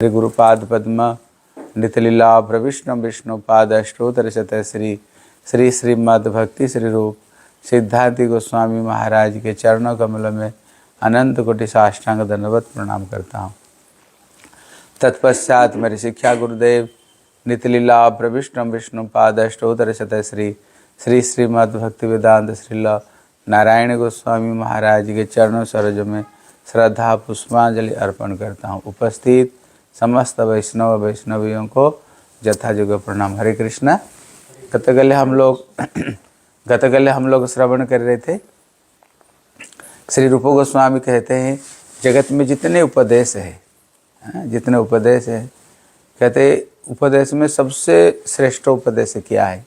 श्री गुरुपाद पद्म नितलीला प्रविष्णु विष्णु पाद अष्टोत्तर शत श्री श्री श्रीमद् भक्ति श्री रूप सिद्धांति गोस्वामी महाराज के चरणों कमल में अनंत कोटि साष्टांग दंडवत प्रणाम करता हूँ। तत्पश्चात मेरे शिक्षा गुरुदेव नितलीला प्रविष्णु विष्णु पाद अष्टोत्तर शत श्री श्री श्रीमद् भक्ति वेदांत श्रील नारायण गोस्वामी महाराज के चरणों सरोज में श्रद्धा पुष्पांजलि अर्पण करता हूँ। उपस्थित समस्त वैष्णवियों को यथायोग्य प्रणाम। हरे कृष्णा। गतकल हम लोग श्रवण कर रहे थे। श्री रूप गोस्वामी कहते हैं जगत में जितने उपदेश है, जितने उपदेश है, कहते उपदेश में सबसे श्रेष्ठ उपदेश क्या है।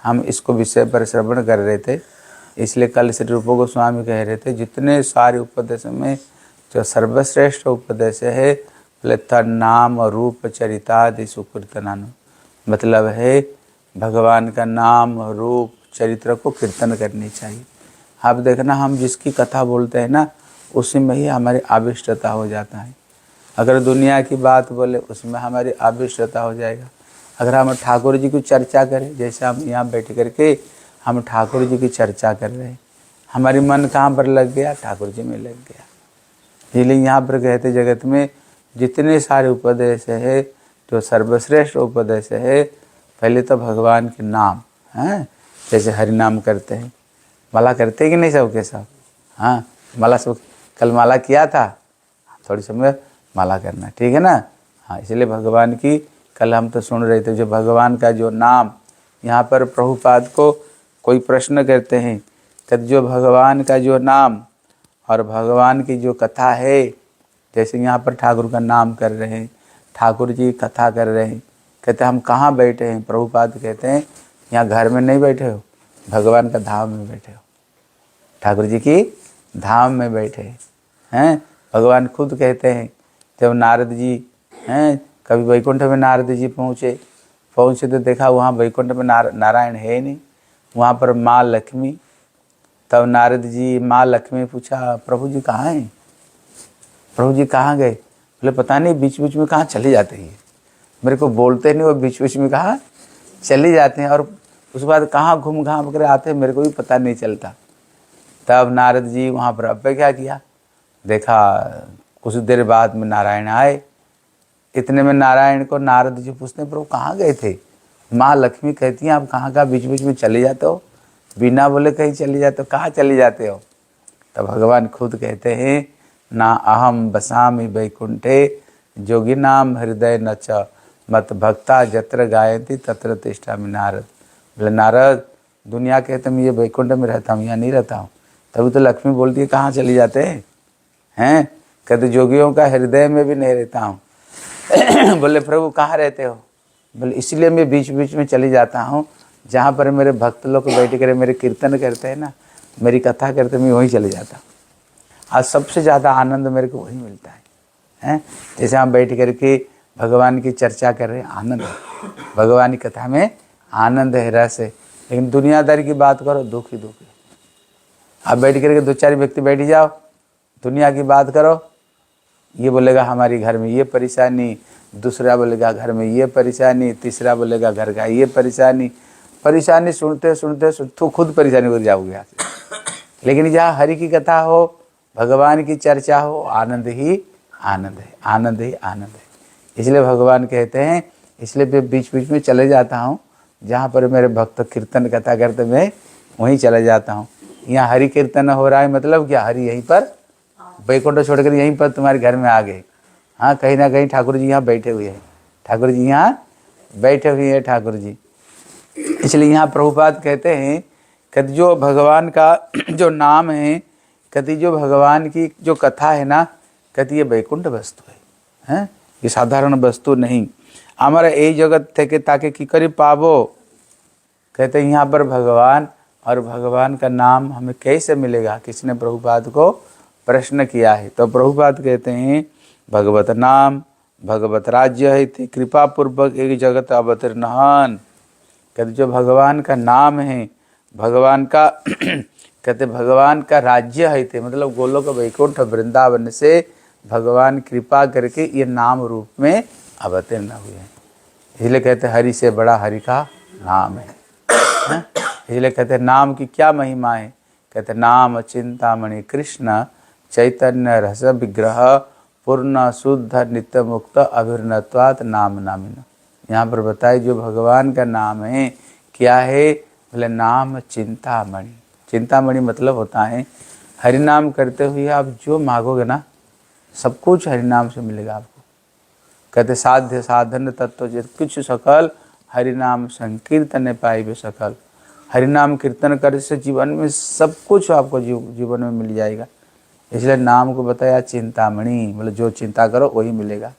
हम इसको विषय पर श्रवण कर रहे थे, इसलिए कल श्री रूप गोस्वामी कह रहे थे जितने सारे उपदेश में जो सर्वश्रेष्ठ उपदेश है नाम रूप चरितादि सुकीर्तनानु, मतलब है भगवान का नाम रूप चरित्र को कीर्तन करनी चाहिए। आप देखना हम जिसकी कथा बोलते हैं ना, उसी में ही हमारी आविष्टता हो जाता है। अगर दुनिया की बात बोले उसमें हमारी आविष्टता हो जाएगा। अगर हम ठाकुर जी की चर्चा करें, जैसे हम यहाँ बैठ करके हम ठाकुर जी की चर्चा कर रहे हैं, हमारी मन कहाँ पर लग गया? ठाकुर जी में लग गया। इसलिए यहाँ पर कहते जगत में जितने सारे उपदेश है, जो सर्वश्रेष्ठ उपदेश है, पहले तो भगवान के नाम हैं। जैसे हरि नाम करते हैं, माला करते हैं कि नहीं सबके सब? हाँ, माला सब कल माला किया था, थोड़ी समय माला करना, ठीक है ना। हाँ, इसलिए भगवान की कल हम तो सुन रहे थे जो भगवान का जो नाम, यहाँ पर प्रभुपाद को कोई प्रश्न करते हैं कि जो भगवान का जो नाम और भगवान की जो कथा है, जैसे यहाँ पर ठाकुर का नाम कर रहे हैं, ठाकुर जी कथा कर रहे हैं, कहते हैं हम कहाँ बैठे हैं? प्रभुपाद कहते हैं यहाँ घर में नहीं बैठे हो, भगवान का धाम में बैठे हो, ठाकुर जी की धाम में बैठे हैं। भगवान खुद कहते हैं जब नारद जी हैं, कभी वैकुंठ में नारद जी पहुँचे तो देखा वहाँ वैकुंठ में नारायण है नहीं, वहाँ पर माँ लक्ष्मी। तब नारद जी माँ लक्ष्मी पूछा प्रभु जी कहाँ हैं? प्रभु जी कहाँ गए? बोले पता नहीं, बीच बीच में कहाँ चले जाते हैं, मेरे को बोलते नहीं, वो बीच बीच में कहाँ चले जाते हैं और उसके बाद कहाँ घूम घाम कर आते हैं मेरे को भी पता नहीं चलता। तब नारद जी वहाँ पर अपेक्षा किया, देखा कुछ देर बाद में नारायण आए। इतने में नारायण को नारद जी पूछते हैं प्रभु कहाँ गए थे? माँ लक्ष्मी कहती हैं आप कहाँ बीच बीच में चले जाते हो, बिना बोले कहीं चले जाते हो, कहाँ चले जाते हो? तब भगवान खुद कहते हैं ना अहम बसामि वैकुंठे जोगिनाम हृदय न च मत भक्ता जत्र गायन्ति तत्र तिष्ठामि नारद। बोले नारद दुनिया कहते मैं ये वैकुंठ में रहता हूँ, यहाँ नहीं रहता हूँ। तभी तो लक्ष्मी बोलती है कहाँ चली जाते हैं? कहते जोगियों का हृदय में भी नहीं रहता हूँ। बोले प्रभु कहाँ रहते हो? बोले इसलिए मैं बीच बीच में चली जाता हूँ, जहाँ पर मेरे भक्त लोग बैठ कर मेरे कीर्तन करते हैं ना, मेरी कथा करते, मैं वहीं चले जाता हूँ। आज सबसे ज़्यादा आनंद मेरे को वही मिलता है। जैसे हम बैठ कर के भगवान की चर्चा कर रहे हैं, आनंद है, भगवान की कथा में आनंद है, रस है। लेकिन दुनियादारी की बात करो दुख ही दुख है। आप बैठ करके दो चार व्यक्ति बैठ जाओ, दुनिया की बात करो, ये बोलेगा हमारी घर में ये परेशानी, दूसरा बोलेगा घर में ये परेशानी, तीसरा बोलेगा घर का ये परेशानी सुनते सुनते तो खुद परेशानी हो जाओगे यहाँ से। लेकिन जहाँ हरि की कथा हो, भगवान की चर्चा हो, आनंद ही आनंद है, आनंद ही आनंद है। इसलिए भगवान कहते हैं, इसलिए मैं बीच बीच में चले जाता हूँ, जहाँ पर मेरे भक्त कीर्तन कथा करते मैं वहीं चले जाता हूँ। यहाँ हरि कीर्तन हो रहा है, मतलब क्या? हरि यहीं पर वैकुंठ छोड़कर यहीं पर तुम्हारे घर में आ गए। हाँ, कहीं ना कहीं ठाकुर जी यहाँ बैठे हुए हैं, ठाकुर जी यहाँ बैठे हुए हैं ठाकुर जी। इसलिए यहाँ प्रभुपाद कहते हैं कि जो भगवान का जो नाम है, कहती जो भगवान की जो कथा है ना, कहती ये वैकुंठ वस्तु है, ये साधारण वस्तु नहीं। हमारा यही जगत थे कि ताकि की करी पावो, कहते यहाँ पर भगवान और भगवान का नाम हमें कैसे मिलेगा? किसने प्रभुपाद को प्रश्न किया है। तो प्रभुपाद कहते हैं भगवत नाम भगवत राज्य है, कृपा पूर्वक एक जगत अवतीर्णहन। कहते जो भगवान का नाम है, भगवान का कहते भगवान का राज्य है थे, मतलब गोलोक वैकुंठ वृंदावन से भगवान कृपा करके ये नाम रूप में अवतीर्ण हुए हैं। इसलिए कहते हैं हरि से बड़ा हरि का नाम है। इसलिए कहते हैं नाम की क्या महिमा है। कहते नाम चिंतामणि कृष्ण चैतन्य रस विग्रह पूर्ण शुद्ध नित्य मुक्त अभिर्नत्वात् नाम नामिन। यहाँ पर बताए जो भगवान का नाम है क्या है, बोले नाम चिंतामणि। चिंतामणि मतलब होता है हरि नाम करते हुए आप जो मांगोगे ना सब कुछ हरि नाम से मिलेगा आपको। कहते साध्य साधन तत्व जित कुछ सकल हरि नाम संकीर्तन पाइबे सकल। हरि नाम कीर्तन करने से जीवन में सब कुछ आपको जीवन में मिल जाएगा। इसलिए नाम को बताया चिंतामणि, मतलब जो चिंता करो वही मिलेगा।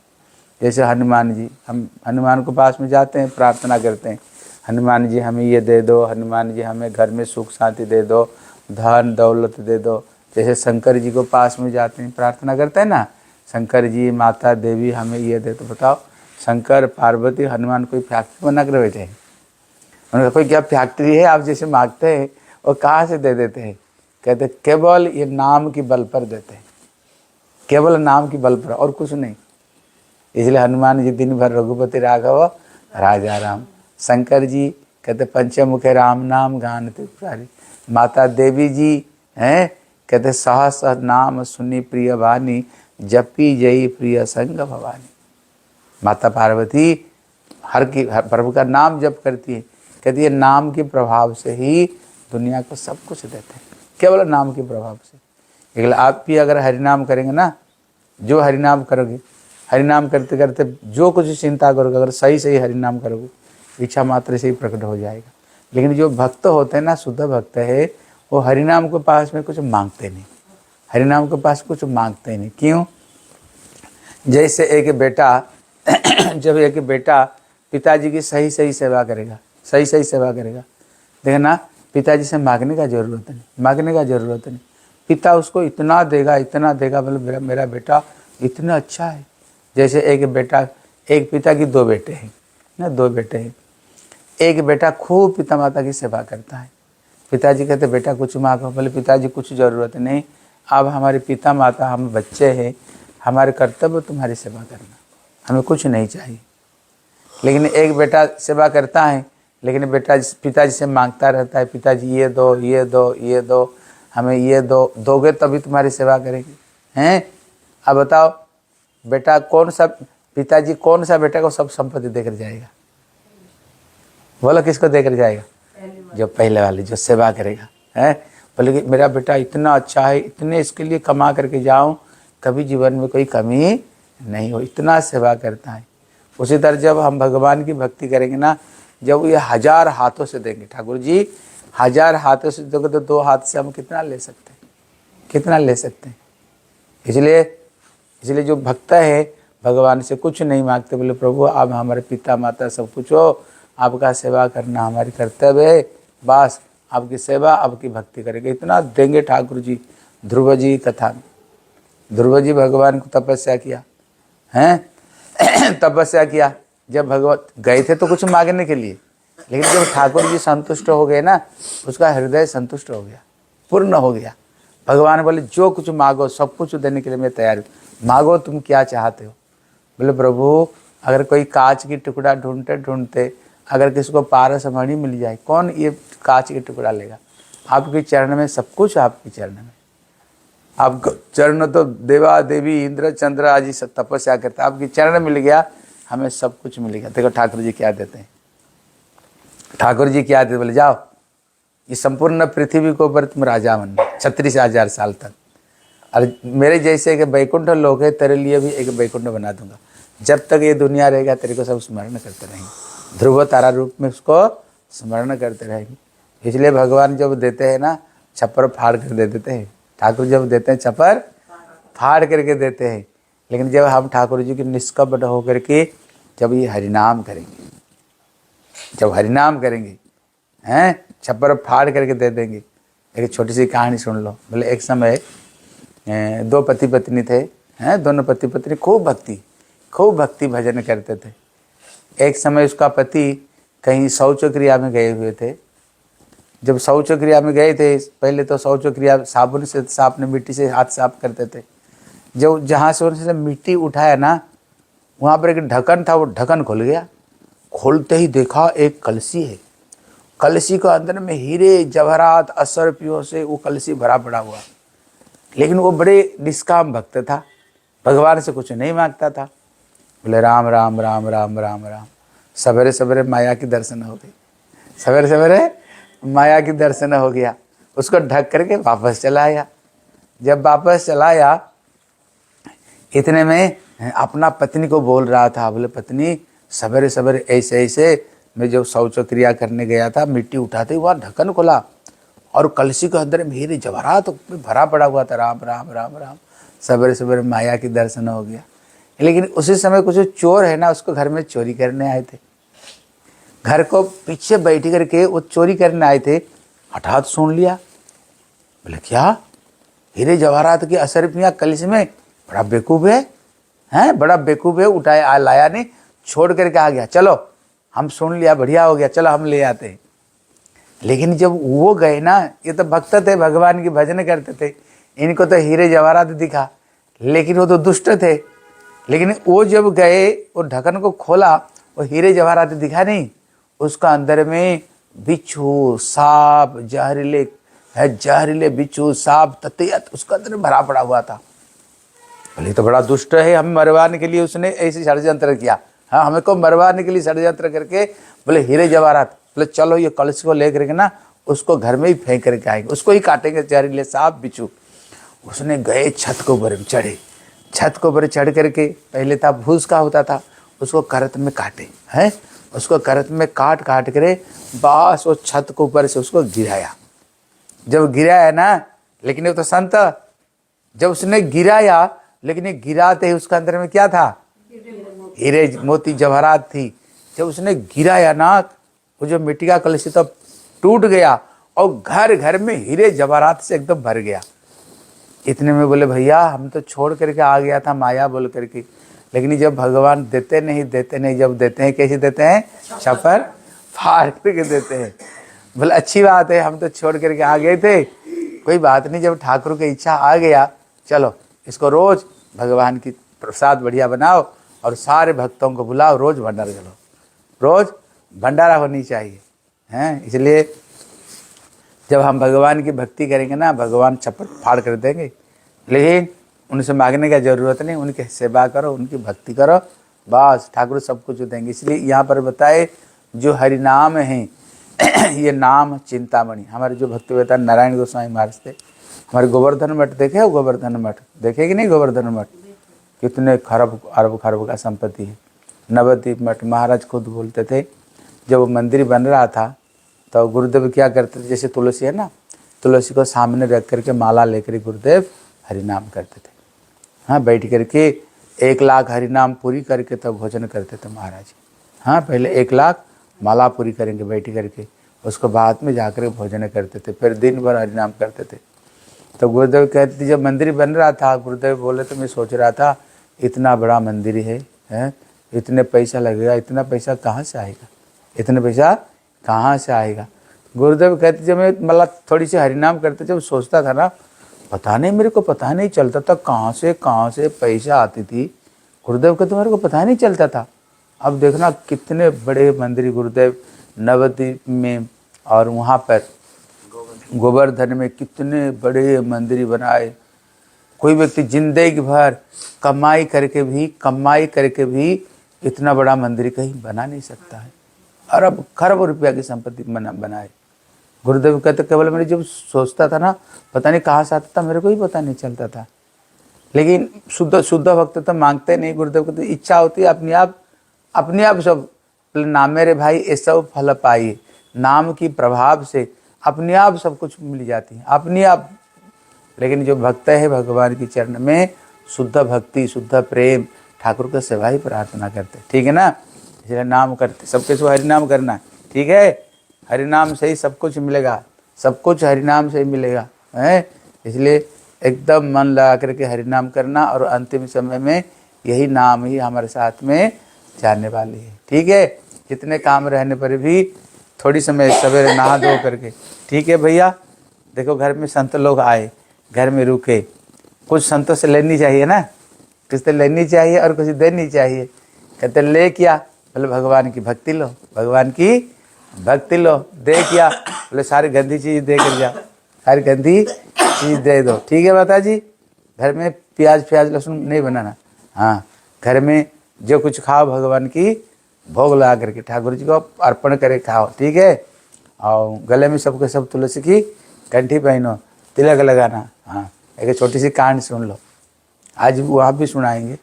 जैसे हनुमान जी, हम हनुमान के पास में जाते हैं, प्रार्थना करते हैं, हनुमान जी हमें ये दे दो, हनुमान जी हमें घर में सुख शांति दे दो, धन दौलत दे दो। जैसे शंकर जी को पास में जाते हैं, प्रार्थना करते हैं ना, शंकर जी माता देवी हमें ये दे। तो बताओ शंकर पार्वती हनुमान कोई फैक्ट्री बना कर बैठे हैं? उनका कोई क्या फैक्ट्री है? आप जैसे मांगते हैं वो कहाँ से दे देते हैं? कहते केवल ये नाम की बल पर देते हैं, केवल नाम की बल पर और कुछ नहीं। इसलिए हनुमान जी दिन भर रघुपति राघव राजा राम। शंकर जी कहते पंचमुखे राम नाम गानते पुरारी। माता देवी जी हैं कहते सहस नाम सुनी प्रिय वाणी जपी जई प्रिय संग भवानी। माता पार्वती हर प्रभु का नाम जप करती है। कहती है नाम के प्रभाव से ही दुनिया को सब कुछ देते हैं, केवल नाम के प्रभाव से। लेकिन आप भी अगर हरिनाम करेंगे ना, जो हरिनाम करोगे, हरिनाम करते करते जो कुछ चिंता करोगे, अगर सही सही हरिनाम करोगे, इच्छा मात्र से ही प्रकट हो जाएगा। लेकिन जो भक्त होते हैं ना, शुद्ध भक्त है, वो हरिनाम के पास में कुछ मांगते नहीं, हरिनाम के पास कुछ मांगते नहीं। क्यों? जैसे एक बेटा जब एक बेटा पिताजी की सही सही सेवा करेगा, सही सही सेवा करेगा, देखना पिताजी से मांगने का जरूरत नहीं, मांगने का जरूरत नहीं, पिता उसको इतना देगा, इतना देगा, मतलब मेरा बेटा इतना अच्छा है। जैसे एक बेटा, एक पिता की दो बेटे हैं ना, दो बेटे हैं। एक बेटा खूब पिता माता की सेवा करता है। पिताजी कहते बेटा कुछ मांगो, बोले पिताजी कुछ ज़रूरत नहीं, अब हमारे पिता माता हम बच्चे हैं, हमारे कर्तव्य तुम्हारी सेवा करना, हमें कुछ नहीं चाहिए। लेकिन एक बेटा सेवा करता है, लेकिन बेटा पिताजी से मांगता रहता है, पिताजी ये दो, ये दो, ये दो, हमें ये दो, दोगे तभी तुम्हारी सेवा करेंगे। हैं? अब बताओ बेटा कौन सा, पिताजी कौन सा बेटा को सब संपत्ति देकर जाएगा? बोलो किसको देकर जाएगा? जो पहले वाली, जो सेवा करेगा। है बोले कि मेरा बेटा इतना अच्छा है, इतने इसके लिए कमा करके जाऊं, कभी जीवन में कोई कमी नहीं हो, इतना सेवा करता है। उसी तरह जब हम भगवान की भक्ति करेंगे ना, जब ये 1000 हाथों से देंगे, ठाकुर जी 1000 हाथों से दोगे तो 2 हाथ से हम कितना ले सकते हैं, कितना ले सकते हैं। इसलिए जो भक्त है भगवान से कुछ नहीं मांगते, बोले प्रभु आप हमारे पिता माता सब कुछ हो, आपका सेवा करना हमारी कर्तव्य है, बस आपकी सेवा आपकी भक्ति करेंगे, इतना देंगे ठाकुर जी। ध्रुव जी कथा, ध्रुव जी भगवान को तपस्या किया हैं तपस्या किया। जब भगवत गए थे तो कुछ मांगने के लिए, लेकिन जब ठाकुर जी संतुष्ट हो गए ना, उसका हृदय संतुष्ट हो गया, पूर्ण हो गया। भगवान बोले जो कुछ मांगो सब कुछ देने के लिए मैं तैयार हूँ, मांगो तुम क्या चाहते हो। बोले प्रभु अगर कोई कांच की टुकड़ा ढूंढते ढूंढते अगर किसी को पारस मणि मिल जाए, कौन ये कांच की टुकड़ा लेगा? आपके चरण में सब कुछ, आपके चरण में, आपको चरण तो देवा देवी इंद्र चंद्र आदि सब तपस्या करता, आपके चरण मिल गया, हमें सब कुछ मिल गया। देखो ठाकुर जी क्या देते हैं, ठाकुर जी क्या देते, बोले जाओ ये संपूर्ण पृथ्वी के ऊपर तुम राजा बनना 36,000 साल तक, और मेरे जैसे एक बैकुंठ लोग है तेरे लिए भी एक बैकुंठ बना दूंगा, जब तक ये दुनिया रहेगा तेरे को सब स्मरण करते रहेंगे, ध्रुव तारा रूप में उसको स्मरण करते रहेंगे। इसलिए भगवान जब देते हैं ना, छप्पर फाड़ कर दे देते हैं। ठाकुर जब देते हैं छप्पर फाड़ करके देते हैं। लेकिन जब हम ठाकुर जी की निष्कपट होकर के जब ये हरिनाम करेंगे, जब हरिनाम करेंगे हैं, छप्पर फाड़ करके दे देंगे। एक छोटी सी कहानी सुन लो। बोले एक समय 2 पति पत्नी थे हैं, दोनों पति पत्नी खूब भक्ति भजन करते थे। एक समय उसका पति कहीं शौच क्रिया में गए हुए थे। जब शौच क्रिया में गए थे, पहले तो शौच क्रिया साबुन से, साफ ने मिट्टी से हाथ साफ करते थे, जो जहाँ से उन्होंने मिट्टी उठाया ना, वहाँ पर एक ढक्कन था, वो ढक्कन खुल गया। खोलते ही देखा एक कलसी है, कलसी के अंदर में हीरे जवाहरात 80 रुपयों से वो कलसी भरा पड़ा हुआ। लेकिन वो बड़े निष्काम भक्त था, भगवान से कुछ नहीं मांगता था। बोले राम राम राम राम राम राम। सवेरे सवेरे माया की दर्शन हो गई, सवेरे सवेरे माया की दर्शन हो गया। उसको ढक करके वापस चला आया। जब वापस चला आया, इतने में अपना पत्नी को बोल रहा था, बोले पत्नी सवेरे सवेरे ऐसे ऐसे मैं जब शौच क्रिया करने गया था, मिट्टी उठाते हुआ ढक्कन खोला और कलसी के अंदर मेरे जवाहरात भरा पड़ा हुआ था। राम राम राम राम। सवेरे सवेरे माया की दर्शन हो गया। लेकिन उसी समय कुछ चोर है ना, उसको घर में चोरी करने आए थे। घर को पीछे बैठ करके वो चोरी करने आए थे। हठात सुन लिया, बोले क्या हीरे जवाहरात की 80 रुपया कलसी में? बड़ा बेवकूफ़ है, बड़ा बेवकूफ़ है। उठाया लाया नहीं, छोड़ करके आ गया। चलो हम सुन लिया, बढ़िया हो गया, चलो हम ले आते हैं। लेकिन जब वो गए ना, ये तो भक्त थे, भगवान की भजन करते थे, इनको तो हीरे जवाहरात दिखा, लेकिन वो तो दुष्ट थे। लेकिन वो जब गए, वो ढक्कन को खोला, वो हीरे जवाहरात दिखा नहीं, उसका अंदर में बिच्छू सांप जहरीले बिच्छू सांप ततैयत उसका अंदर भरा पड़ा हुआ था। बोले तो बड़ा दुष्ट है, हम मरवाने के लिए उसने ऐसे षड्यंत्र किया। हाँ, हमको मरवाने के लिए षड्यंत्र करके बोले हीरे जवाहरात। बोले चलो ये कलश को लेकर के ना उसको घर में ही फेंक करके आएंगे, उसको ही काटेंगे जहरीले सांप बिच्छू। उसने गए छत के ऊपर चढ़े, छत के ऊपर चढ़ करके पहले था भूस का होता था, उसको करत में काटे हैं, उसको करत में काट करे बस वो छत के ऊपर से उसको गिराया। जब गिराया ना, लेकिन वो तो संत, जब उसने गिराया, लेकिन ये गिराते ही उसके अंदर में क्या था? हीरे मोती जवाहरात थी। जब उसने गिराया ना, वो जो मिट्टी का कलश तो टूट गया और घर घर में हीरे जवाहरात से एकदम भर गया। इतने में बोले भैया हम तो छोड़ करके आ गया था माया बोल करके, लेकिन जब भगवान देते नहीं, जब देते हैं कैसे देते हैं? छपर फाड़ करके देते हैं। बोले अच्छी बात है, हम तो छोड़ करके आ गए थे, कोई बात नहीं, जब ठाकुर की इच्छा आ गया, चलो इसको रोज भगवान की प्रसाद बढ़िया बनाओ और सारे भक्तों को बुलाओ, रोज भंडारा चलो, रोज भंडारा होनी चाहिए हैं। इसलिए जब हम भगवान की भक्ति करेंगे ना, भगवान छप्पर फाड़ कर देंगे। लेकिन उनसे मांगने का ज़रूरत नहीं, उनकी सेवा करो, उनकी भक्ति करो, बस ठाकुर सब कुछ देंगे। इसलिए यहाँ पर बताए जो हरि नाम है ये नाम चिंतामणि। हमारे जो भक्तिवेदांत नारायण गोस्वामी महाराज थे, हमारे गोवर्धन मठ देखे हो? गोवर्धन मठ देखे कि नहीं? गोवर्धन मठ कितने खरब अरब खरब का संपत्ति है। नवद्वीप मठ महाराज खुद बोलते थे, जब वो मंदिर बन रहा था तो गुरुदेव क्या करते थे, जैसे तुलसी है ना, तुलसी को सामने रख करके माला लेकर गुरुदेव हरिनाम करते थे। हाँ, बैठ करके 1 लाख हरिनाम पूरी करके तब भोजन करते थे महाराज। हाँ, पहले 1 लाख माला पूरी करेंगे बैठ करके, उसको बाद में जाकर भोजन करते थे, फिर दिन भर हरिनाम करते थे। तो गुरुदेव कहते थे जब मंदिर बन रहा था, गुरुदेव बोले तो मैं सोच रहा था इतना बड़ा मंदिर है, इतने पैसा लगेगा, इतना पैसा कहाँ से आएगा, इतने पैसा कहाँ से आएगा। गुरुदेव कहते जब मैं मतलब थोड़ी सी हरिनाम करते जब सोचता था ना, पता नहीं मेरे को पता नहीं चलता था कहाँ से पैसा आती थी। गुरुदेव कहते मेरे को पता नहीं चलता था। अब देखना कितने बड़े मंदिर गुरुदेव नवद्वीप में और वहाँ पर गोवर्धन में कितने बड़े मंदिर बनाए। कोई व्यक्ति जिंदगी भर कमाई करके भी इतना बड़ा मंदिर कहीं बना नहीं सकता है। अरब खरब रुपया की संपत्ति बनाए। गुरुदेव कहते केवल मैंने जब सोचता था ना, पता नहीं कहाँ से आता था, मेरे को ही पता नहीं चलता था। लेकिन शुद्ध भक्त तो मांगते नहीं। गुरुदेव कहते इच्छा होती है अपने आप सब नाम मेरे भाई ये सब फल पाइए। नाम की प्रभाव से अपने आप सब कुछ मिल जाती है, अपने आप। लेकिन जो भक्त है भगवान की चरण में शुद्ध भक्ति, शुद्ध प्रेम, ठाकुर का सेवा ही प्रार्थना करते, ठीक है ना। इसलिए नाम करते, सबके सो हरिनाम करना, ठीक है। हरिनाम से ही सब कुछ मिलेगा, सब कुछ हरिनाम से ही मिलेगा है। इसलिए एकदम मन लगा करके हरिनाम करना, और अंतिम समय में यही नाम ही हमारे साथ में जाने वाली है, ठीक है। कितने काम रहने पर भी थोड़ी समय सवेरे नहा धो करके, ठीक है भैया। देखो घर में संत लोग आए, घर में रुके कुछ संतों से लेनी चाहिए ना, कुछ तो लेनी चाहिए और कुछ देनी चाहिए। कहते ले क्या? बोले भगवान की भक्ति लो, भगवान की भक्ति लो। दे क्या? बोले सारी गंदी चीज़ दे कर जाओ, सारी गंदी चीज़ दे दो। ठीक है माता जी, घर में प्याज प्याज लहसुन नहीं बनाना। हाँ, घर में जो कुछ खाओ भगवान की भोग लगा करके ठाकुर जी को अर्पण करे खाओ। ठीक है, और गले में सबके सब तुलसी की कंठी पहनो, तिलक लगाना। हाँ, एक छोटी सी कहानी सुन लो, आज वो आप भी सुनाएंगे।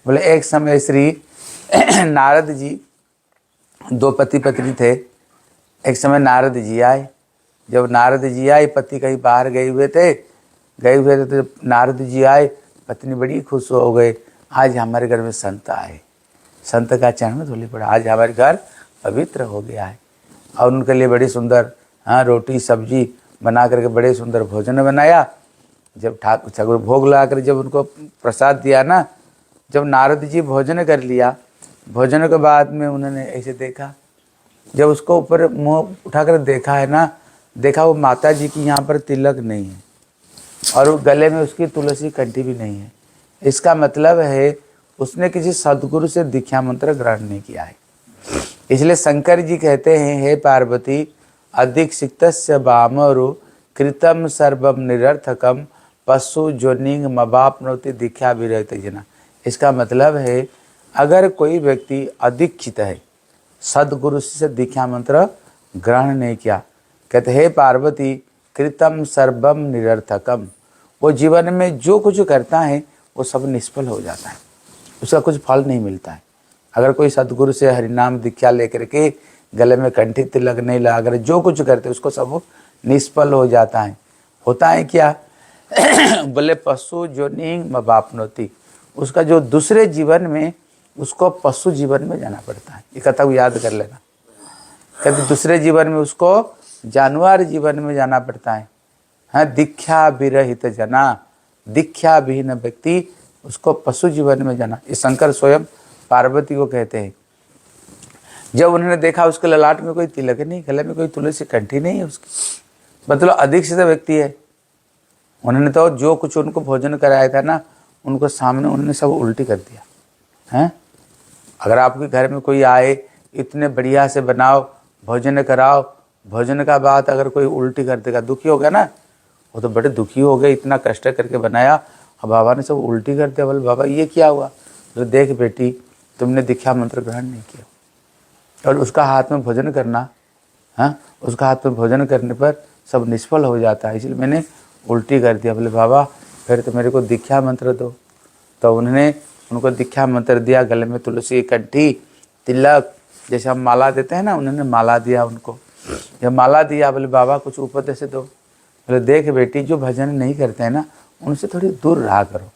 बोले एक समय श्री नारद जी, दो पति पत्नी थे। एक समय नारद जी आए। जब नारद जी आए, पति कहीं बाहर गए हुए थे तो नारद जी आए, पत्नी बड़ी खुश हो गए, आज हमारे घर में संत आए, संत का चरण धूलि पड़ा, आज हमारे घर पवित्र हो गया है। और उनके लिए बड़ी सुंदर रोटी सब्जी बना करके बड़े सुंदर भोजन बनाया। जब ठाकुर भोग लगा कर जब उनको प्रसाद दिया ना, जब नारद जी भोजन कर लिया, भोजन के बाद में उन्होंने ऐसे देखा, जब उसको ऊपर मुँह उठाकर देखा है ना, देखा वो माता जी की यहाँ पर तिलक नहीं है और वो गले में उसकी तुलसी कंठी भी नहीं है। इसका मतलब है उसने किसी सद्गुरु से दीक्षा मंत्र ग्रहण नहीं किया है। इसलिए शंकर जी कहते हैं, हे पार्वती अदीक्षितस्य वामरु कृतम सर्वम निरर्थकम पशु जोनिंग मवाप्नोति दीक्षा विरहित जना। इसका मतलब है अगर कोई व्यक्ति अदीक्षित है, सदगुरु से दीक्षा मंत्र ग्रहण नहीं किया, कहते हे पार्वती कृतम सर्वम निरर्थकम, वो जीवन में जो कुछ करता है वो सब निष्फल हो जाता है, उसका कुछ फल नहीं मिलता है। अगर कोई सदगुरु से हरिनाम दीक्षा लेकर के गले में कंठी तिलक नहीं लगा कर जो कुछ करते उसको सब निष्फल हो जाता है। होता है क्या? बोले पशु जो नींग मवाप्नोति, उसका जो दूसरे जीवन में उसको पशु जीवन में जाना पड़ता है। ये कथा को याद कर लेना। कहते दूसरे जीवन में उसको जानवर जीवन में जाना पड़ता है। हाँ, दीक्षा विरहित जना, दीक्षा विहीन व्यक्ति उसको पशु जीवन में जाना। ये शंकर स्वयं पार्वती को कहते हैं। जब उन्होंने देखा उसके ललाट में कोई तिलक नहीं, गले में कोई तुलसी कंठी नहीं है उसकी, मतलब अदीक्षित व्यक्ति है। उन्होंने तो जो कुछ उनको भोजन कराया था ना, उनको सामने उन्होंने सब उल्टी कर दिया हैं। अगर आपके घर में कोई आए, इतने बढ़िया से बनाओ, भोजन कराओ, भोजन का बाद अगर कोई उल्टी कर देगा, दुखी होगा ना। वो तो बड़े दुखी हो गए, इतना कष्ट करके बनाया, अब बाबा ने सब उल्टी कर दिया। बोले बाबा ये क्या हुआ? तो देख बेटी, तुमने दीक्षा मंत्र ग्रहण नहीं किया और उसका हाथ में भोजन करना, हाँ, उसका हाथ में भोजन करने पर सब निष्फल हो जाता है, इसलिए मैंने उल्टी कर दिया। बोले बाबा फिर तो मेरे को दीक्षा मंत्र दो। तो उन्होंने उनको दीक्षा मंत्र दिया, गले में तुलसी कंठी तिलक, जैसे हम माला देते हैं ना, उन्होंने माला दिया उनको। जब माला दिया, बोले बाबा कुछ उपदेश दो। बोले देख बेटी, जो भजन नहीं करते हैं ना, उनसे थोड़ी दूर रहा करो,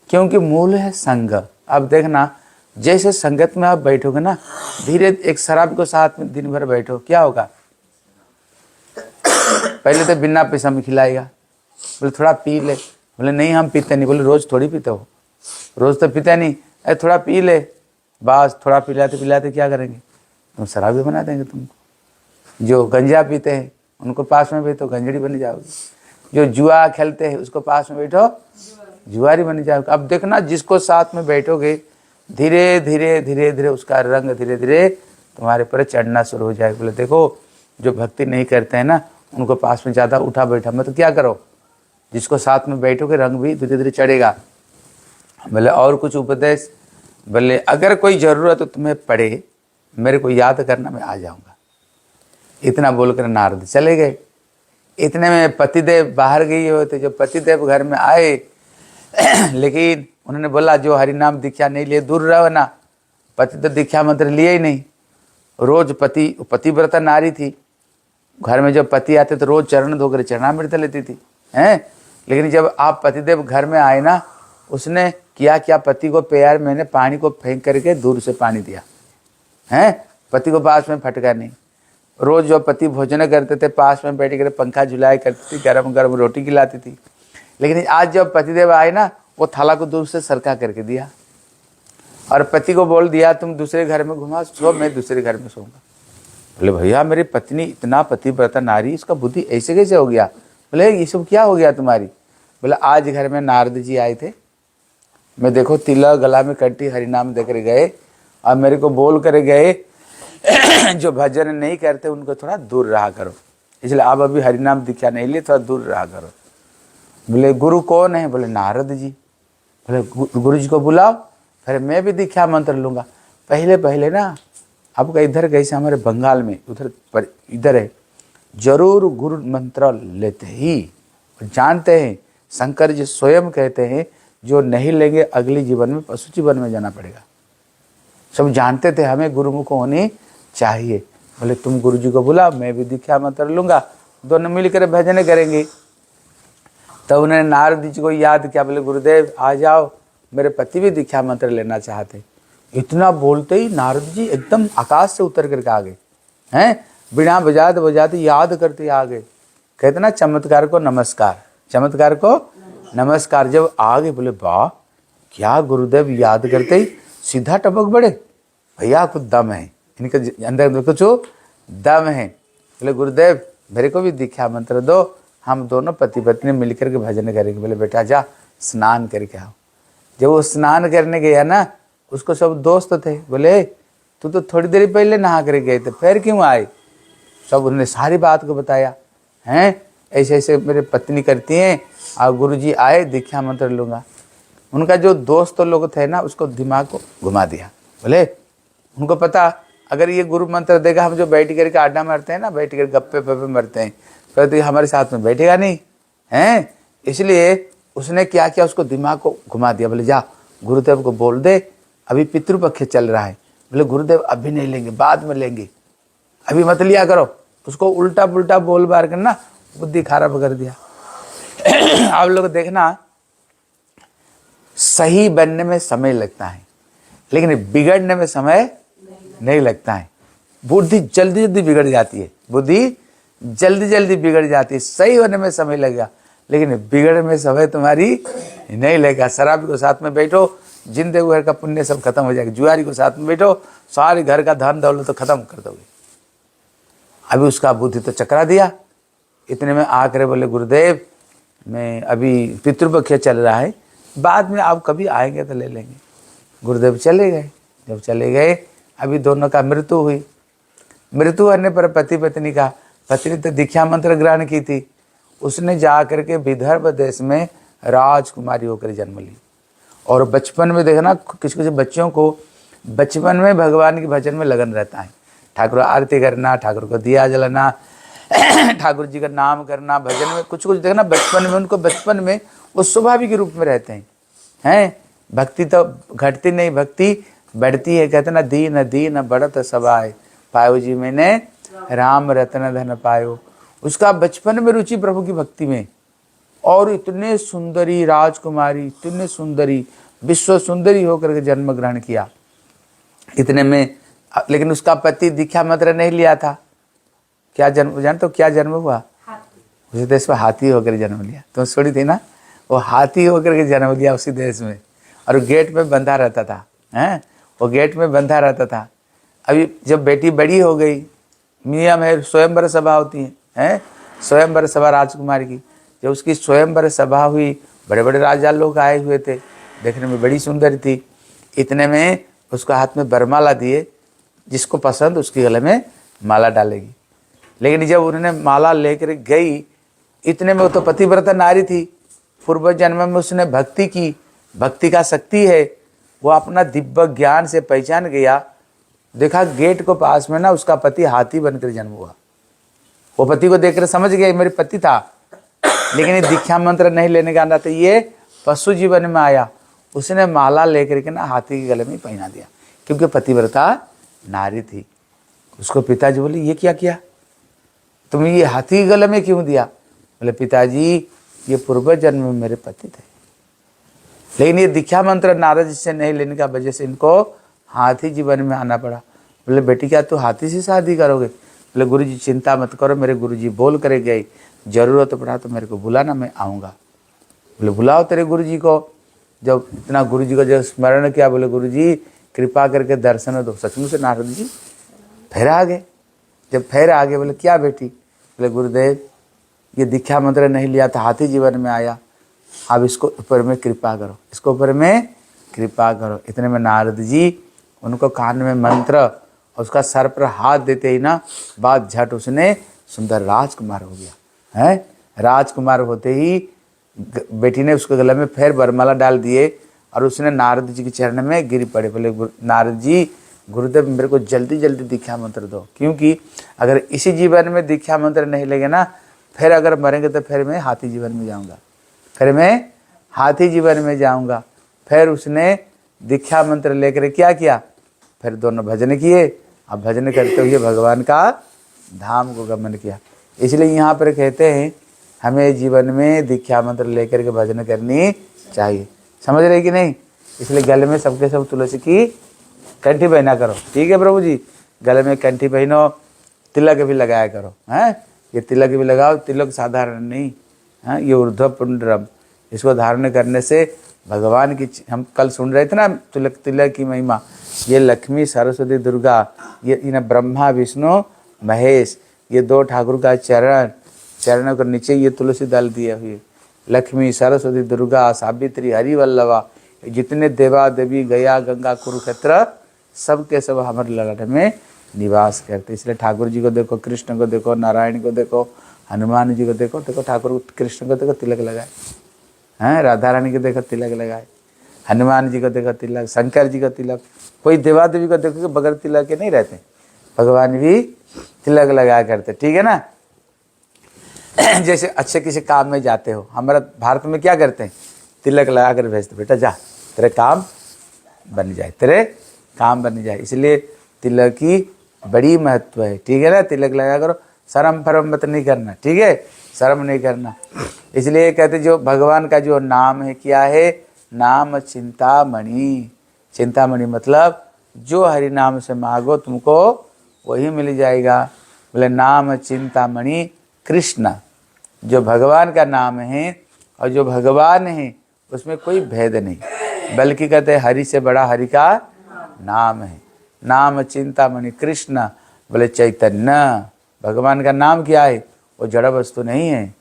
क्योंकि मूल है संग। अब देखना, जैसे संगत में आप बैठोगे ना, धीरे एक शराब को साथ में दिन भर बैठो, क्या होगा? पहले तो बिना पैसा में खिलाएगा, बोले थोड़ा पी ले। बोले नहीं हम पीते नहीं। बोले रोज थोड़ी पीते हो, रोज तो पीते नहीं, अरे थोड़ा पी ले। बस थोड़ा पिलाते पिलाते क्या करेंगे? तुम शराबी बना देंगे तुमको। जो गंजा पीते हैं उनको पास में बैठो, गंजड़ी बन जाओगे। जो जुआ खेलते हैं उसको पास में बैठो, जुआरी बन जाओगे। अब देखना, जिसको साथ में बैठोगे, धीरे धीरे धीरे धीरे उसका रंग धीरे धीरे तुम्हारे पर चढ़ना शुरू हो जाएगा। बोले देखो, जो भक्ति नहीं करते हैं ना, उनको पास में ज़्यादा उठा बैठा मत, तो क्या करो, जिसको साथ में बैठोगे रंग भी धीरे धीरे चढ़ेगा। बोले और कुछ उपदेश? बोले अगर कोई ज़रूरत तो तुम्हें पड़े, मेरे को याद करना, मैं आ जाऊँगा। इतना बोलकर नारद चले गए। इतने में पतिदेव बाहर गए हुए थे। जब पतिदेव घर में आए लेकिन उन्होंने बोला जो हरिनाम दीक्षा नहीं लिए दूर रहो ना। पति तो दीक्षा मंत्र लिए ही नहीं। रोज पतिव्रता नारी थी, घर में जब पति आते तो रोज चरण धोकर चरणामृत लेती थी हैं। लेकिन जब आप पतिदेव घर में आए ना, उसने क्या पति को प्यार, मैंने पानी को फेंक करके दूर से पानी दिया हैं, पति को पास में फटका नहीं। रोज जो पति भोजन करते थे, पास में बैठ कर पंखा झुलाया करती थी, गरम गरम रोटी खिलाती थी। लेकिन आज जब पतिदेव आए ना, वो थाला को दूर से सरका करके दिया और पति को बोल दिया तुम दूसरे घर में घुमा सो, मैं दूसरे घर में सोऊंगा। बोले भैया मेरी पत्नी इतना पतिव्रता नारी, इसका बुद्धि ऐसे कैसे हो गया? बोले ये सब क्या हो गया तुम्हारी? बोला आज घर में नारद जी आए थे, मैं देखो तिलक गला में कंठी हरिनाम देकर गए और मेरे को बोल कर गए जो भजन नहीं करते उनको थोड़ा दूर रहा करो, इसलिए आप अभी हरिनाम दीक्षा नहीं लिए, थोड़ा दूर रहा करो। बोले गुरु कौन है? बोले नारद जी। बोले गुरु जी को बुलाओ, फिर मैं भी दीक्षा मंत्र लूँगा। पहले पहले ना आपका इधर कैसे हमारे बंगाल में उधर पर इधर है, जरूर गुरु मंत्र लेते ही जानते हैं। शंकर जी स्वयं कहते हैं जो नहीं लेंगे अगले जीवन में पशु जीवन में जाना पड़ेगा। सब जानते थे हमें गुरुमुख होनी चाहिए। बोले तुम गुरु जी को बुलाओ, मैं भी दीक्षा मंत्र लूँगा, दोनों मिलकर भजन करेंगे। तब उन्होंने नारद जी को याद किया, बोले गुरुदेव आ जाओ, मेरे पति भी दीक्षा मंत्र लेना चाहते। इतना बोलते ही नारद जी एकदम आकाश से उतर करके आ गए हैं, बिना बजाते बजाते याद करते आ गए। कहते ना चमत्कार को नमस्कार, चमत्कार को नमस्कार। जब आ गए बोले वाह क्या गुरुदेव, याद करते ही सीधा टपक पड़े, भैया कुछ दम है इनके अंदर, कुछ दम है। बोले गुरुदेव मेरे को भी दीक्षा मंत्र दो, हम दोनों पति पत्नी मिलकर के भजन करेंगे। बोले बेटा जा स्नान करके आओ। जब वो स्नान करने गया ना, उसको सब दोस्त थे, बोले तू तो थोड़ी देर पहले नहा कर गए थे, फिर क्यों आए? सब उन्होंने सारी बात को बताया, हैं ऐसे ऐसे मेरे पत्नी करती हैं और गुरुजी आए दीक्षा मंत्र लूँगा। उनका जो दोस्त लोग थे ना, उसको दिमाग को घुमा दिया। बोले उनको पता अगर ये गुरु मंत्र देगा, हम जो बैठ करके आड्डा मारते हैं ना, बैठ कर गप्पे पप्पे मरते हैं, फिर तो हमारे साथ में बैठेगा नहीं हैं। इसलिए उसने क्या किया, उसको दिमाग को घुमा दिया। बोले जा गुरुदेव को बोल दे अभी पितृपक्ष चल रहा है। बोले गुरुदेव अभी नहीं लेंगे, बाद में लेंगे, अभी मत लिया करो। उसको उल्टा पुल्टा बोल बार करना, बुद्धि खराब कर दिया। आप लोग देखना सही बनने में समय लगता है, लेकिन बिगड़ने में समय नहीं लगता है। बुद्धि जल्दी जल्दी बिगड़ जाती है, बुद्धि जल्दी जल्दी बिगड़ जाती है। सही होने में समय लगेगा, लेकिन बिगड़ने में समय तुम्हारी नहीं लगेगा। शराबी को साथ में बैठो, जिंदे हुए का पुण्य सब खत्म हो जाएगा। जुआरी को साथ में बैठो, सारे घर का धन दौलत तो खत्म कर दोगे। अभी उसका बुद्धि तो चकरा दिया। इतने में आकर बोले गुरुदेव मैं अभी पितृपक्ष चल रहा है, बाद में आप कभी आएंगे तो ले लेंगे। गुरुदेव चले गए। जब चले गए अभी दोनों का मृत्यु हुई। मृत्यु होने पर पति पत्नी का, पत्नी तो दीक्षा मंत्र ग्रहण की थी, उसने जा करके विदर्भ देश में राजकुमारी होकर जन्म ली। और बचपन में देखना किसी किसी बच्चों को बचपन में भगवान के भजन में लगन रहता है। ठाकुर आरती करना, ठाकुर को दिया जलाना, ठाकुर जी का नाम करना, भजन में कुछ कुछ देखना बचपन में उनको, बचपन में वो स्वाभाविक रूप में रहते हैं। भक्ति तो घटती नहीं, भक्ति बढ़ती है। कहते ना दीन दीन बढ़त सबाय, पायो जी मैंने राम रत्न धन पायो। उसका बचपन में रुचि प्रभु की भक्ति में। और इतने सुंदरी राजकुमारी, इतने सुंदरी, विश्व सुंदरी होकर के जन्म ग्रहण किया। इतने में लेकिन उसका पति दीक्षा मंत्र नहीं लिया था। क्या जन्म जान तो क्या जन्म हुआ? उसी देश में हाथी होकर जन्म लिया। तो सुनी थी ना, वो हाथी होकर के जन्म लिया उसी देश में, और गेट में बंधा रहता था। हैं वो गेट में बंधा रहता था। अभी जब बेटी बड़ी हो गई, नियम है स्वयंवर सभा होती है, स्वयंवर सभा राजकुमारी की। जब उसकी स्वयंवर सभा हुई, बड़े बड़े राजा लोग आए हुए थे, देखने में बड़ी सुंदर थी। इतने में उसको हाथ में बरमाला दिए, जिसको पसंद उसके गले में माला डालेगी। लेकिन जब उन्होंने माला लेकर गई, इतने में वो तो पतिव्रता नारी थी, पूर्व जन्म में उसने भक्ति की, भक्ति का शक्ति है, वो अपना दिव्य ज्ञान से पहचान गया। देखा गेट को पास में ना उसका पति हाथी बनकर जन्म हुआ। वो पति को देखकर समझ गया मेरे पति था, लेकिन ये दीक्षा मंत्र नहीं लेने का आना था, ये पशु जीवन में आया। उसने माला लेकर के ना हाथी के गले में पहना दिया, क्योंकि पतिव्रता नारी थी। उसको पिताजी बोले ये क्या किया तुम, ये हाथी के गले में क्यों दिया? बोले पिताजी ये पूर्व जन्म में मेरे पति थे, लेकिन ये दीक्षा मंत्र नारद जी से नहीं लेने का वजह से इनको हाथी जीवन में आना पड़ा। बोले बेटी क्या तू हाथी से शादी करोगे? बोले गुरुजी चिंता मत करो, मेरे गुरुजी बोल करे गए, जरूरत पड़ा तो मेरे को बुलाना, मैं आऊँगा। बोले बुलाओ तेरे गुरुजी को। जब इतना गुरुजी को जब स्मरण किया, बोले गुरुजी कृपा करके दर्शन दो। सचमुच से नारद जी फिर आ गए। जब फिर आ गए, बोले क्या बेटी? बोले गुरुदेव ये दीक्षा मंत्र नहीं लिया था, हाथी जीवन में आया, अब इसको ऊपर में कृपा करो, इसको ऊपर में कृपा करो। इतने में नारद जी उनको कान में मंत्र और उसका सर पर हाथ देते ही ना बात झट उसने सुंदर राजकुमार हो गया है। राजकुमार होते ही बेटी ने उसके गले में फिर वरमाला डाल दिए और उसने नारद जी के चरण में गिर पड़े। बोले नारद जी गुरुदेव मेरे को जल्दी जल्दी दीक्षा मंत्र दो, क्योंकि अगर इसी जीवन में दीक्षा मंत्र नहीं लेंगे ना, फिर अगर मरेंगे तो फिर मैं हाथी जीवन में जाऊंगा, फिर मैं हाथी जीवन में जाऊंगा। फिर उसने दीक्षा मंत्र लेकर क्या किया, फिर दोनों भजन किए। अब भजन करते हुए भगवान का धाम को गमन किया। इसलिए यहाँ पर कहते हैं हमें जीवन में दीक्षा मंत्र लेकर के भजन करनी चाहिए। समझ रहे कि नहीं? इसलिए गले में सबके सब तुलसी की कंठी पहना करो, ठीक है प्रभु जी? गले में कंठी पहनो, तिलक भी लगाया करो, हैं? ये तिलक भी लगाओ, तिलक साधारण नहीं है, ये ऊर्ध्व पुंड्रम। इसको धारण करने से भगवान की, हम कल सुन रहे थे ना तिलक की महिमा, ये लक्ष्मी सरस्वती दुर्गा, ये इन ब्रह्मा विष्णु महेश, ये दो ठाकुर का चरणों के नीचे ये तुलसी दल दिए हुए, लक्ष्मी सरस्वती दुर्गा सावित्री हरिवल्लभा, जितने देवा देवी गया गंगा कुरुक्षेत्र सब के सब हमारे ललाट में निवास करते। इसलिए ठाकुर जी को देखो, कृष्ण को देखो, नारायण को देखो, हनुमान जी को देखो, देखो ठाकुर कृष्ण को देखो तिलक लगाए हैं, राधा रानी को देखो तिलक लगाए, हनुमान जी को देखो तिलक, शंकर जी को तिलक। कोई देवा देवी को देखो कि बगैर तिलक के नहीं रहते, भगवान भी तिलक लगाया करते, ठीक है ना? जैसे अच्छे किसी काम में जाते हो, हमारा भारत में क्या करते हैं, तिलक लगा कर भेजते, बेटा जा तेरे काम बन जाए, तेरे काम बन जाए। इसलिए तिलक की बड़ी महत्व है, ठीक है ना? तिलक लगा करो, शर्म फर्म मत नहीं करना, ठीक है? शर्म नहीं करना। इसलिए कहते जो भगवान का जो नाम है क्या है, नाम चिंतामणि। चिंतामणि मतलब जो हरि नाम से मांगो तुमको वही मिल जाएगा। बोले नाम चिंतामणि कृष्ण, जो भगवान का नाम है और जो भगवान है उसमें कोई भेद नहीं, बल्कि कहते हैं हरि से बड़ा हरि का नाम है। नाम चिंतामणि कृष्ण, बोले चैतन्य, भगवान का नाम क्या है, वो जड़ वस्तु नहीं है,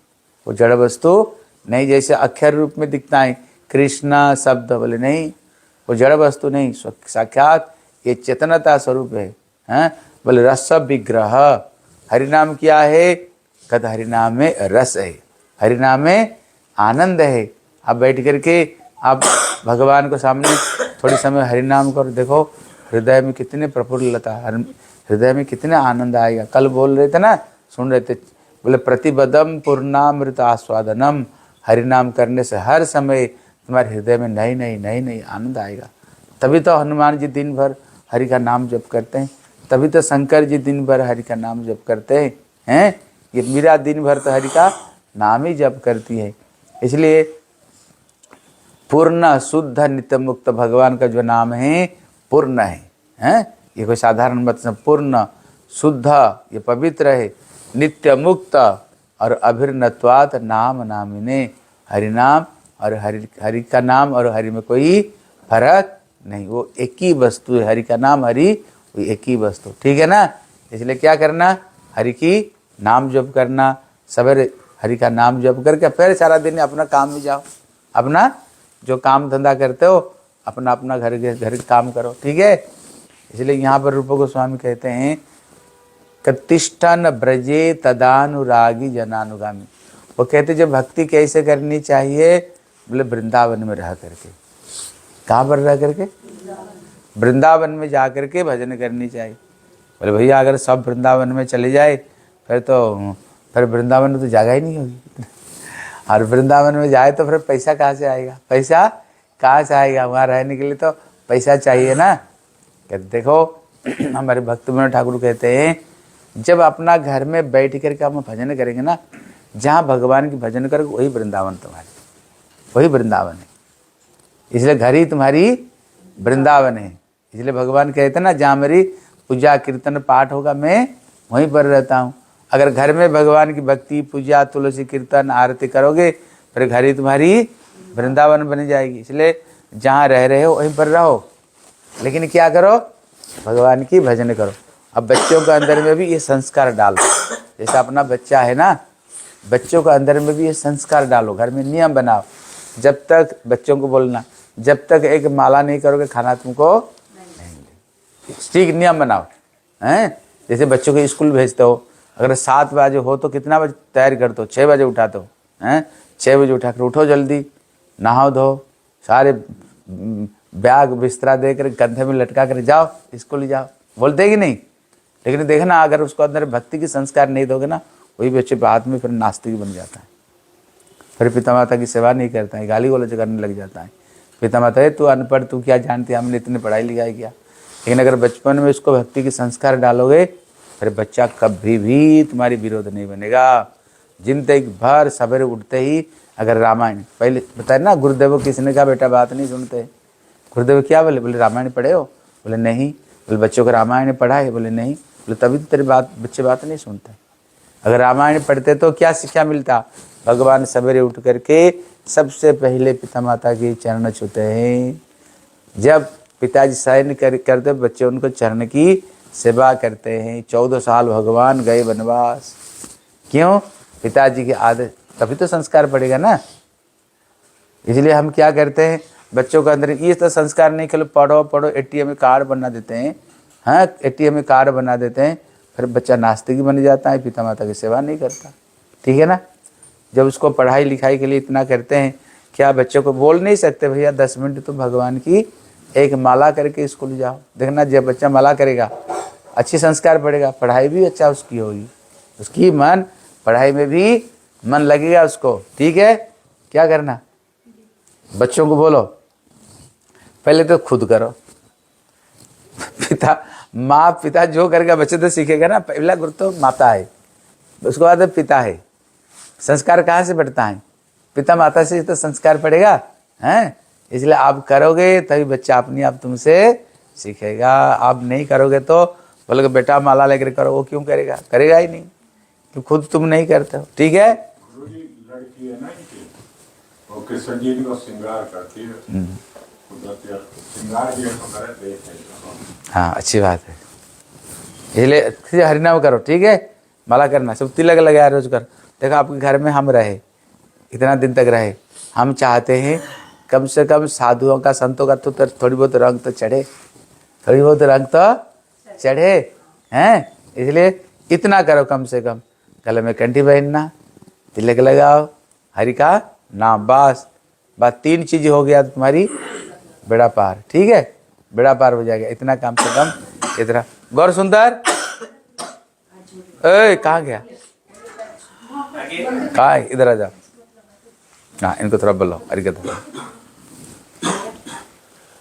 वो जड़ वस्तु नहीं। जैसे अक्षर रूप में दिखता है कृष्ण शब्द, बोले नहीं, वो जड़ वस्तु नहीं, साक्षात ये चेतनता स्वरूप है, हैं? बोले रस विग्रह, हरि नाम क्या है, कहते हरि नाम में रस है, हरि नाम में आनंद है। आप बैठ करके आप भगवान को सामने थोड़ी समय हरि नाम करो, देखो हृदय में कितने प्रफुल्लता, हृदय में कितना आनंद आएगा। कल बोल रहे थे ना, सुन रहे थे, बोले प्रतिपदम पूर्णामृत आस्वादनम, हरि नाम करने से हर समय तुम्हारे हृदय में नई नई आनंद आएगा। तभी तो हनुमान जी दिन भर हरि का नाम जप करते हैं, तभी तो शंकर जी दिन भर हरि का नाम जप करते हैं। ये मीरा दिन भर तो हरि का नाम ही जप करती है। इसलिए पूर्ण शुद्ध नित्य मुक्त भगवान का जो नाम है पूर्ण है, ये कोई साधारण मतलब, पूर्ण शुद्ध, ये पवित्र है, नित्य मुक्त और अभिर्नत्वात् नाम नामिने, हरि नाम और हरि का नाम और हरि में कोई फर्क नहीं, वो एक ही वस्तु है, हरि का नाम हरि वो एक ही वस्तु, ठीक है ना? इसलिए क्या करना, हरि की नाम जप करना, सवेरे हरि का नाम जप करके फिर सारा दिन अपना काम में जाओ, अपना जो काम धंधा करते हो अपना अपना घर के काम करो, ठीक है? इसलिए यहाँ पर रूप गोस्वामी कहते हैं कतिष्ठन ब्रजे तदानुरागी जनानुगामी। वो कहते जब भक्ति कैसे करनी चाहिए, बोले वृंदावन में रह करके। कहाँ पर रह करके? वृंदावन में जा करके भजन करनी चाहिए। बोले भैया अगर सब वृंदावन में चले जाए फिर वृंदावन में तो जगह ही नहीं होगी, और वृंदावन में जाए तो फिर पैसा कहाँ से आएगा, पैसा कहाँ से आएगा? वहाँ रहने के लिए तो पैसा चाहिए ना। कहते देखो हमारे भक्त विनोद ठाकुर कहते हैं जब अपना घर में बैठ करके हम भजन करेंगे ना, जहाँ भगवान की भजन करोगे वही वृंदावन तुम्हारी, वही वृंदावन है। इसलिए घर ही तुम्हारी वृंदावन है। इसलिए भगवान कहते ना जहाँ मेरी पूजा कीर्तन पाठ होगा मैं वहीं पर रहता हूँ। अगर घर में भगवान की भक्ति पूजा तुलसी कीर्तन आरती करोगे फिर घर ही तुम्हारी वृंदावन बन जाएगी। इसलिए जहाँ रह रहे हो वहीं पर रहो, लेकिन क्या करो, भगवान की भजन करो। अब बच्चों के अंदर में भी ये संस्कार डालो, जैसे अपना बच्चा है ना, बच्चों के अंदर में भी ये संस्कार डालो, घर में नियम बनाओ। जब तक बच्चों को बोलना, जब तक एक माला नहीं करोगे खाना तुमको नहीं मिलेगा। स्ट्रिक्ट नियम बनाओ हैं। जैसे बच्चों को स्कूल भेजते हो, अगर 7 बजे हो तो कितना बजे तैयारी करते हो? 6 बजे उठाते हो हैं। 6 बजे उठाकर उठो, जल्दी नहाओ धो, सारे बैग बिस्तरा देकर कंधे में लटका कर जाओ स्कूल जाओ, बोलते कि नहीं? लेकिन देखना अगर उसको अंदर भक्ति की संस्कार नहीं दोगे ना, वही बच्चे बाद में फिर नास्तिक बन जाता है, फिर पिता माता की सेवा नहीं करता है, गाली गलौज करने लग जाता है। पिता माता है तू अनपढ़, तू क्या जानती है, हमने इतने पढ़ाई लिखाई किया। लेकिन अगर बचपन में उसको भक्ति के संस्कार डालोगे, फिर बच्चा कभी भी तुम्हारी विरोध नहीं बनेगा। जिंदगी भर सवेरे उठते ही अगर रामायण, पहले बताए ना गुरुदेव किसने कहा बेटा बात नहीं सुनते? गुरुदेव क्या बोले? बोले रामायण पढ़े हो? बोले नहीं। बोले बच्चों को रामायण पढ़ा है? बोले नहीं। बोले तभी तो तेरी बात बच्चे बात नहीं सुनते। अगर रामायण पढ़ते तो क्या शिक्षा मिलता? भगवान सवेरे उठ करके सबसे पहले पिता माता के चरण छूते हैं। जब पिताजी शयन करते बच्चे उनको चरण की सेवा करते हैं। 14 साल भगवान गए वनवास, क्यों? पिताजी की आदत, तभी तो संस्कार पड़ेगा ना। इसलिए हम क्या करते हैं, बच्चों के अंदर ये तो संस्कार नहीं, खेलो पढ़ो पढ़ो, एटीएम में कार्ड बना देते हैं। हाँ, एटीएम में कार्ड बना देते हैं, फिर बच्चा नास्तिक बन जाता है, पिता माता की सेवा नहीं करता। ठीक है ना। जब उसको पढ़ाई लिखाई के लिए इतना करते हैं, क्या बच्चों को बोल नहीं सकते भैया 10 मिनट तुम भगवान की एक माला करके स्कूल जाओ? देखना जब बच्चा माला करेगा अच्छी संस्कार पड़ेगा, पढ़ाई भी अच्छा उसकी होगी, उसकी मन पढ़ाई में भी मन लगेगा उसको। ठीक है, क्या करना? बच्चों को बोलो पहले तो खुद करो। पिता माँ पिता जो करेगा बच्चे तो सीखेगा ना। पहला गुरु तो माता है, उसके बाद पिता है। संस्कार कहाँ से बढ़ता है? पिता माता से तो संस्कार पड़ेगा हैं। इसलिए आप करोगे तभी बच्चा अपने आप तुमसे सीखेगा। आप नहीं करोगे तो बोलोगे बेटा माला लेकर करो, वो क्यों करेगा? करेगा ही नहीं, कि खुद तुम नहीं करते हो। ठीक है। लड़की है ना इनकी, वो कृष्ण जी को श्रृंगार करती है, श्रृंगार भी हाँ, अच्छी बात है। इसलिए हरिनाम करो। ठीक है, माला करना, सब तिलक लगाया रोज कर। देखो आपके घर में हम रहे, इतना दिन तक रहे, हम चाहते हैं कम से कम साधुओं का संतों का तो थोड़ी बहुत रंग तो चढ़े, थोड़ी बहुत रंग तो चढ़े हैं। इसलिए इतना करो कम से कम, गले में कंठी पहनना, तिलक लगाओ, हरि का नाम, बस 3 चीज हो गया तुम्हारी बेड़ा पार। ठीक है, बेड़ा पार हो जाएगा। इतना कम से कम इतना। गौर सुंदर, ए कहाँ गया? कहाँ है? इधर आ जाओ। हाँ, इनको थोड़ा बोलो, हरि का